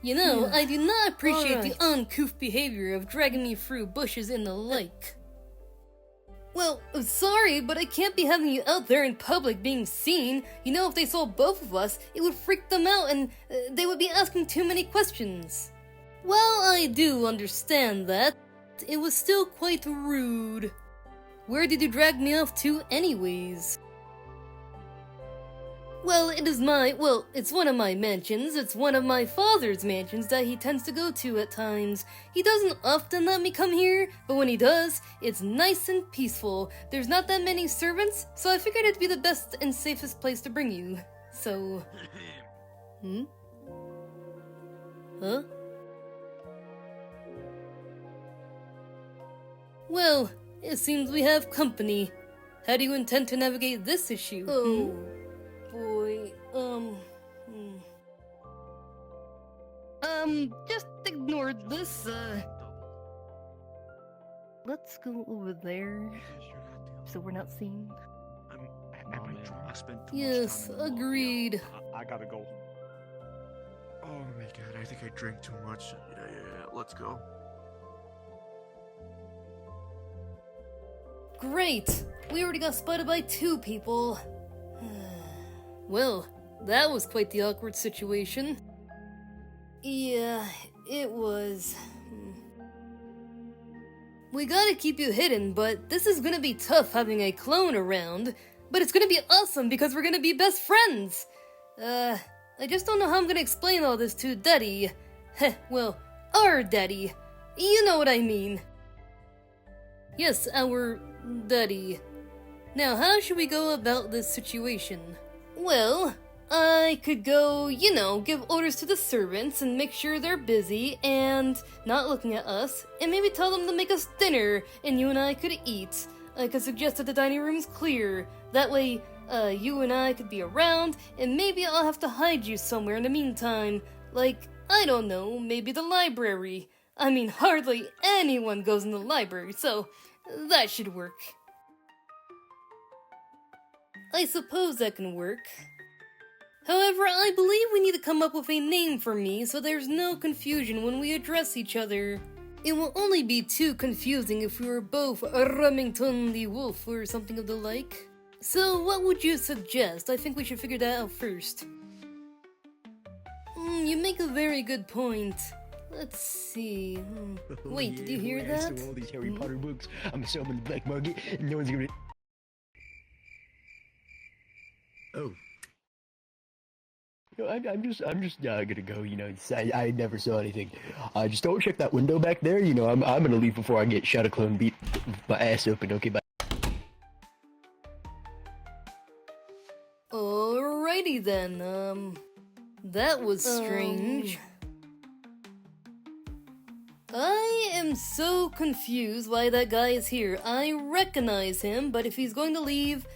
You know, I do not appreciate the uncouth behavior of dragging me through bushes and the like. Well, I'm sorry, but I can't be having you out there in public being seen. You know, if they saw both of us, it would freak them out and they would be asking too many questions. Well, I do understand that. It was still quite rude. Where did you drag me off to anyways? Well, it's one of my mansions. It's one of my father's mansions that he tends to go to at times. He doesn't often let me come here, but when he does, it's nice and peaceful. There's not that many servants, so I figured it'd be the best and safest place to bring you. So... Huh? Well, it seems we have company. How do you intend to navigate this issue? Oh... boy, just ignore this, let's go over there, so we're not seen. Yes, agreed. I gotta go. Oh my god, I think I drank too much. Yeah, let's go. Great! We already got spotted by 2 people. Well, that was quite the awkward situation. Yeah, it was. We gotta keep you hidden, but this is gonna be tough having a clone around. But it's gonna be awesome because we're gonna be best friends! I just don't know how I'm gonna explain all this to Daddy. Heh, well, our Daddy. You know what I mean. Yes, our Daddy. Now, how should we go about this situation? Well, I could go, you know, give orders to the servants and make sure they're busy and not looking at us, and maybe tell them to make us dinner and you and I could eat. I could suggest that the dining room's clear. That way, you and I could be around, and maybe I'll have to hide you somewhere in the meantime. Like, I don't know, maybe the library. I mean, hardly anyone goes in the library, so that should work. I suppose that can work. However, I believe we need to come up with a name for me so there's no confusion when we address each other. It will only be too confusing if we were both Remington the Wolf or something of the like. So what would you suggest? I think we should figure that out first. You make a very good point. Let's see. Wait, did you hear that? I stole all these Harry Potter books. I'm gonna sell them in the black market, and no one's gonna... Oh. No, I'm just gonna go, you know, I never saw anything. Just don't check that window back there, you know, I'm gonna leave before I get Shadow Clone beat my ass open, okay, bye. Alrighty then, that was strange. I am so confused why that guy is here. I recognize him, but if he's going to leave,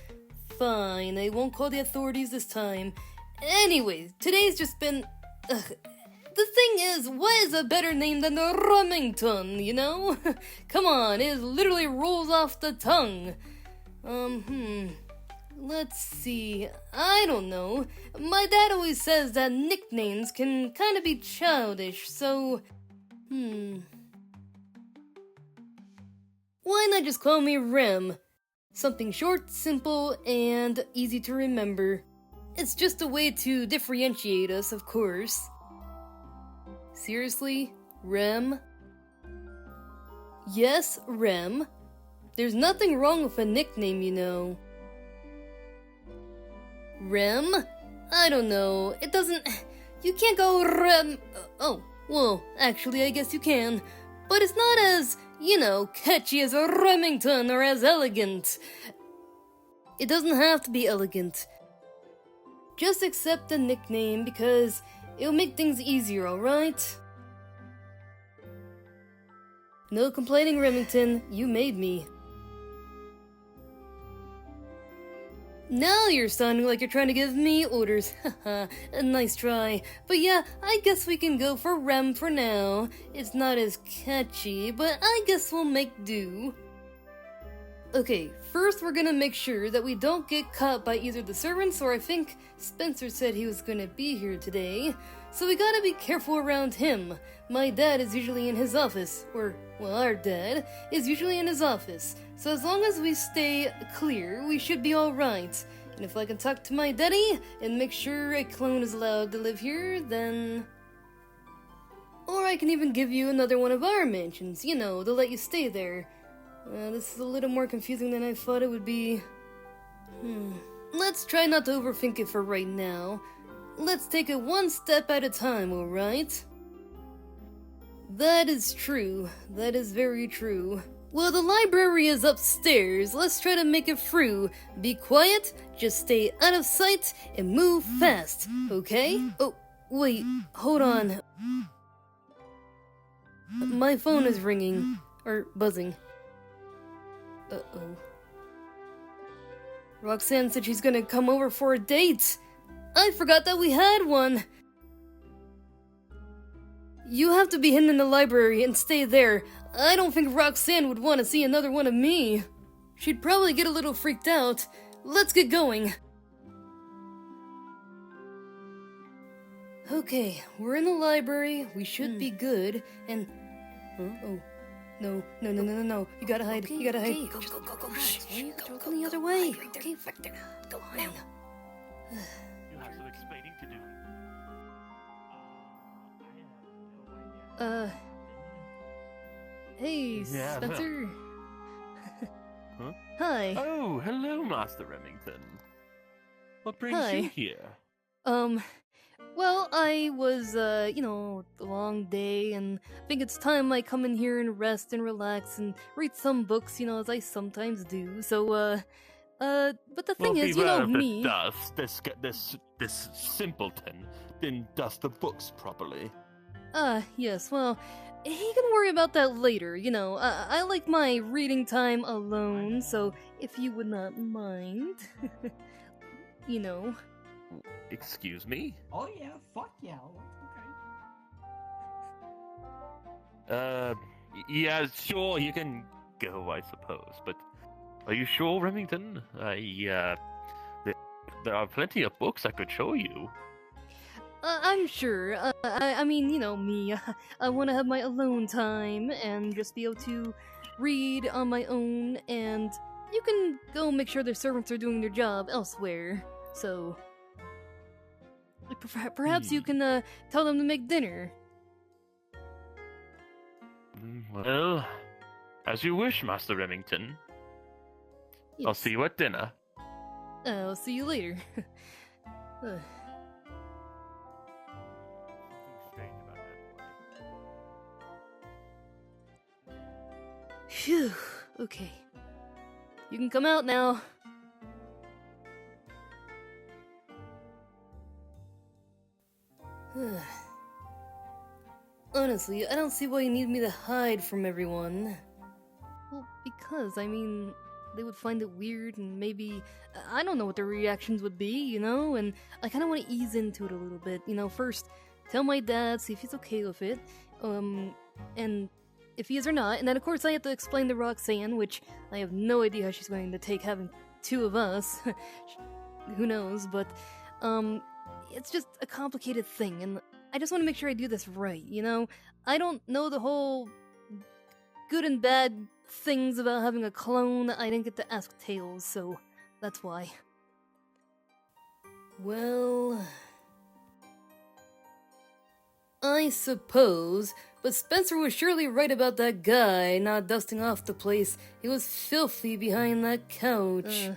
fine, I won't call the authorities this time. Anyways, today's just been... The thing is, what is a better name than the Remington, you know? Come on, it literally rolls off the tongue. Let's see, I don't know. My dad always says that nicknames can kind of be childish, so... Why not just call me Rem? Something short, simple, and easy to remember. It's just a way to differentiate us, of course. Seriously? Rem? Yes, Rem. There's nothing wrong with a nickname, you know. Rem? I don't know. It doesn't... You can't go Rem... Oh, well, actually, I guess you can. But it's not as, you know, catchy as a Remington or as elegant. It doesn't have to be elegant. Just accept the nickname because it'll make things easier, alright? No complaining, Remington. You made me. Now you're sounding like you're trying to give me orders. Haha, nice try. But yeah, I guess we can go for Rem for now. It's not as catchy, but I guess we'll make do. Okay, first we're gonna make sure that we don't get caught by either the servants or I think Spencer said he was gonna be here today. So we gotta be careful around him. My dad is usually in his office, or, well, our dad is usually in his office. So as long as we stay clear, we should be alright. And if I can talk to my daddy and make sure a clone is allowed to live here, then... Or I can even give you another one of our mansions, you know, to let you stay there. This is a little more confusing than I thought it would be. Let's try not to overthink it for right now. Let's take it one step at a time, alright? That is true. That is very true. Well, the library is upstairs. Let's try to make it through. Be quiet, just stay out of sight, and move fast, okay? Oh, wait, hold on. My phone is ringing. Or buzzing. Uh-oh. Roxanne said she's gonna come over for a date! I forgot that we had one! You have to be hidden in the library and stay there. I don't think Roxanne would want to see another one of me. She'd probably get a little freaked out. Let's get going. Okay, we're in the library. We should be good. And... oh. No. You gotta hide. Okay, you gotta hide. Go. Go the other way. Okay, Victor. Go on. You have some explaining to do. Hey, Yeah. Spencer. Huh? Hi. Oh, hello, Master Remington. What brings you here? Well, I was, a long day, and I think it's time I come in here and rest and relax and read some books, as I sometimes do. So, but the thing is, me. This simpleton didn't dust the books properly. Yes, well, he can worry about that later, I like my reading time alone, so if you would not mind, Excuse me? Oh yeah, fuck yeah. Okay. Yeah, sure, you can go, I suppose, but are you sure, Remington? There are plenty of books I could show you. I'm sure. I mean, me. I want to have my alone time and just be able to read on my own, and you can go make sure their servants are doing their job elsewhere, so... Perhaps you can, tell them to make dinner. Well, as you wish, Master Remington. Yes. I'll see you at dinner. I'll see you later. Phew, okay. You can come out now. Honestly, I don't see why you need me to hide from everyone. Well, because, they would find it weird and maybe... I don't know what their reactions would be, and I kind of want to ease into it a little bit. First, tell my dad, see if he's okay with it, and if he is or not, and then of course I have to explain to Roxanne, which I have no idea how she's going to take having two of us. Who knows, but, it's just a complicated thing, and I just want to make sure I do this right, I don't know the whole good and bad things about having a clone. I didn't get to ask Tails, so that's why. Well... I suppose, but Spencer was surely right about that guy not dusting off the place. He was filthy behind that couch.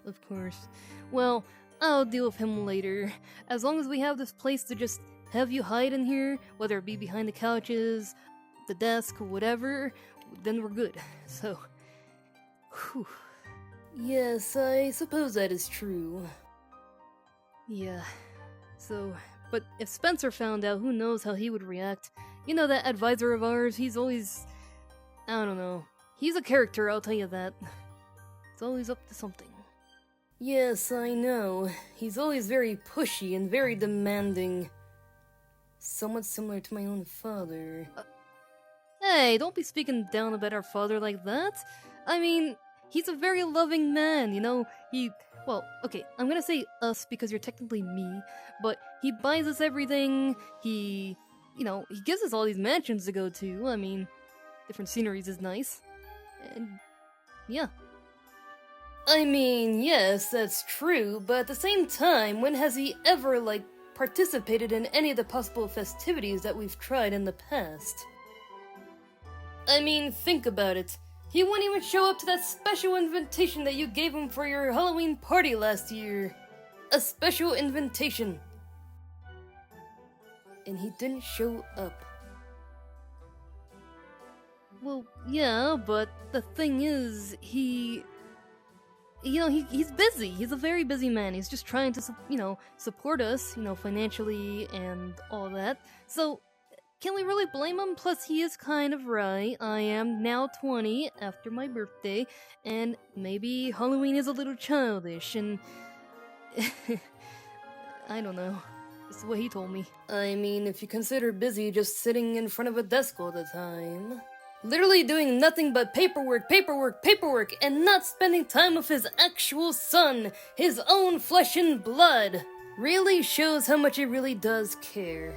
Of course. Well, I'll deal with him later. As long as we have this place to just have you hide in here, whether it be behind the couches, the desk, or whatever, then we're good. So, whew. Yes, I suppose that is true. Yeah, so, but if Spencer found out, who knows how he would react. That advisor of ours, he's always... I don't know. He's a character, I'll tell you that. It's always up to something. Yes, I know. He's always very pushy and very demanding. Somewhat similar to my own father. Hey, don't be speaking down about our father like that. he's a very loving man, you know? Well, okay, I'm gonna say us because you're technically me, but he buys us everything, he gives us all these mansions to go to. I mean, different sceneries is nice. And, yeah. I mean, yes, that's true, but at the same time, when has he ever, participated in any of the possible festivities that we've tried in the past? I mean, think about it. He wouldn't even show up to that special invitation that you gave him for your Halloween party last year. A special invitation. And he didn't show up. Well, yeah, but the thing is, he's busy. He's a very busy man. He's just trying to, support us, financially and all that. So, can we really blame him? Plus, he is kind of right. I am now 20 after my birthday, and maybe Halloween is a little childish, and I don't know. That's what he told me. I mean, if you consider busy just sitting in front of a desk all the time, literally doing nothing but paperwork, and not spending time with his actual son, his own flesh and blood, really shows how much he really does care.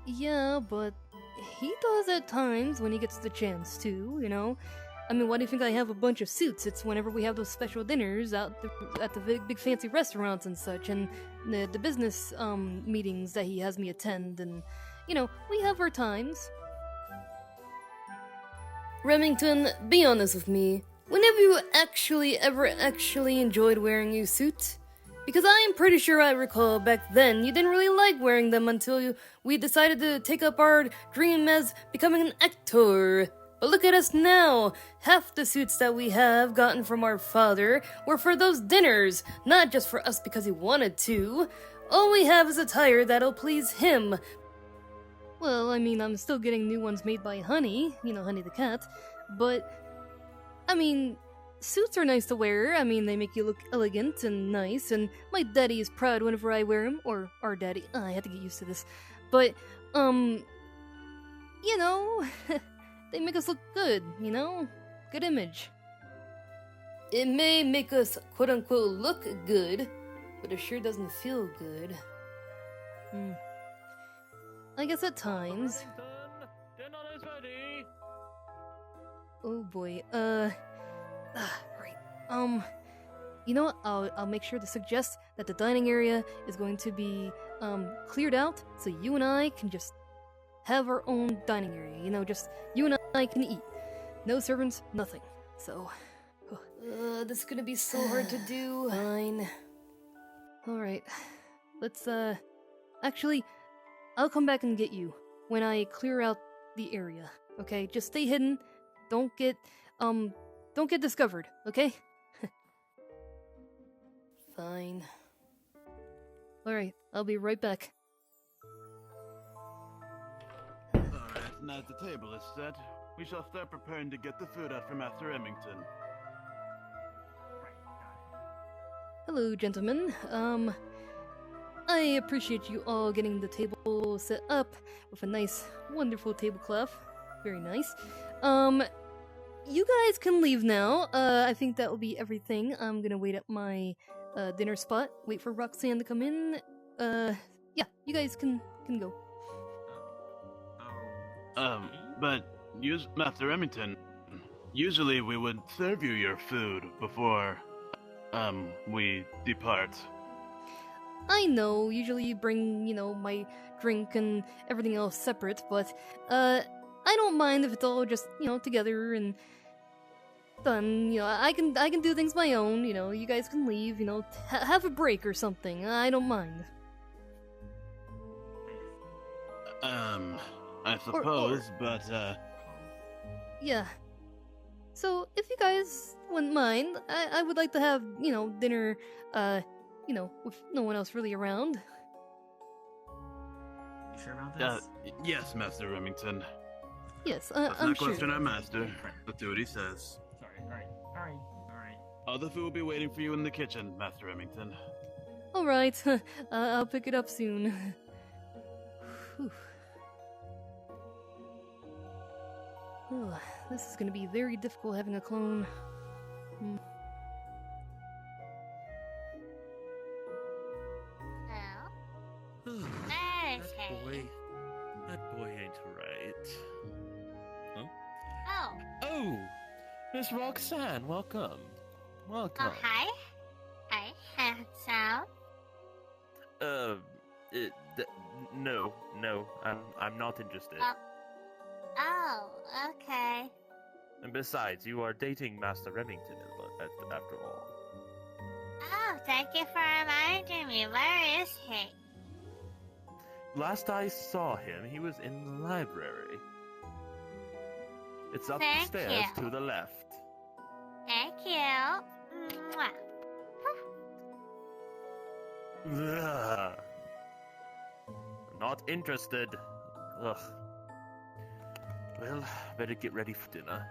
Yeah, but he does at times when he gets the chance to, I mean, why do you think I have a bunch of suits? It's whenever we have those special dinners at the big fancy restaurants and such, and the business meetings that he has me attend, and, we have our times. Remington, be honest with me. When have you ever enjoyed wearing a suit? Because I'm pretty sure I recall back then you didn't really like wearing them until we decided to take up our dream as becoming an actor. But look at us now. Half the suits that we have gotten from our father were for those dinners, not just for us because he wanted to. All we have is attire that'll please him. Well, I mean, I'm still getting new ones made by Honey, Honey the cat. But, I mean, suits are nice to wear. I mean, they make you look elegant and nice, and my daddy is proud whenever I wear them. Or our daddy. I had to get used to this. But, they make us look good, Good image. It may make us, quote-unquote, look good, but it sure doesn't feel good. I guess at times. Dinner is ready. Oh boy, right. I'll make sure to suggest that the dining area is going to be, cleared out, so you and I can just have our own dining area, just you and I can eat. No servants, nothing. So, this is gonna be so hard to do. Fine. Alright, let's, actually, I'll come back and get you when I clear out the area, okay? Just stay hidden. Don't get discovered, okay? Fine. Alright, I'll be right back. Alright, now that the table is set, we shall start preparing to get the food out for Master Remington. Hello, gentlemen. I appreciate you all getting the table set up with a nice, wonderful tablecloth. Very nice. You guys can leave now. I think that will be everything. I'm gonna wait at my dinner spot, wait for Roxanne to come in. Yeah, you guys can go. But Master Remington, usually we would serve you your food before, we depart. I know, usually you bring, my drink and everything else separate, but, I don't mind if it's all just, together and done. I can do things my own, you guys can leave, have a break or something. I don't mind. I suppose, but, yeah. So, if you guys wouldn't mind, I would like to have, dinner, with no one else really around. You sure about this? Yes, Master Remington. Yes, Let's I'm not sure. question our master. Let's do what he says. Sorry, alright. All the food will be waiting for you in the kitchen, Master Remington. Alright, I'll pick it up soon. Whew. Oh, this is gonna be very difficult having a clone. That boy ain't right. Huh? Oh. Oh, Miss Roxanne, welcome. Welcome. Oh, hi. Hi, handsome. No, I'm not interested. Oh, okay. And besides, you are dating Master Remington after all. Oh, thank you for reminding me. Where is he? Last I saw him, he was in the library. It's Thank upstairs you. to the left. Thank you. Mwah. Ugh. Not interested. Ugh. Well, better get ready for dinner.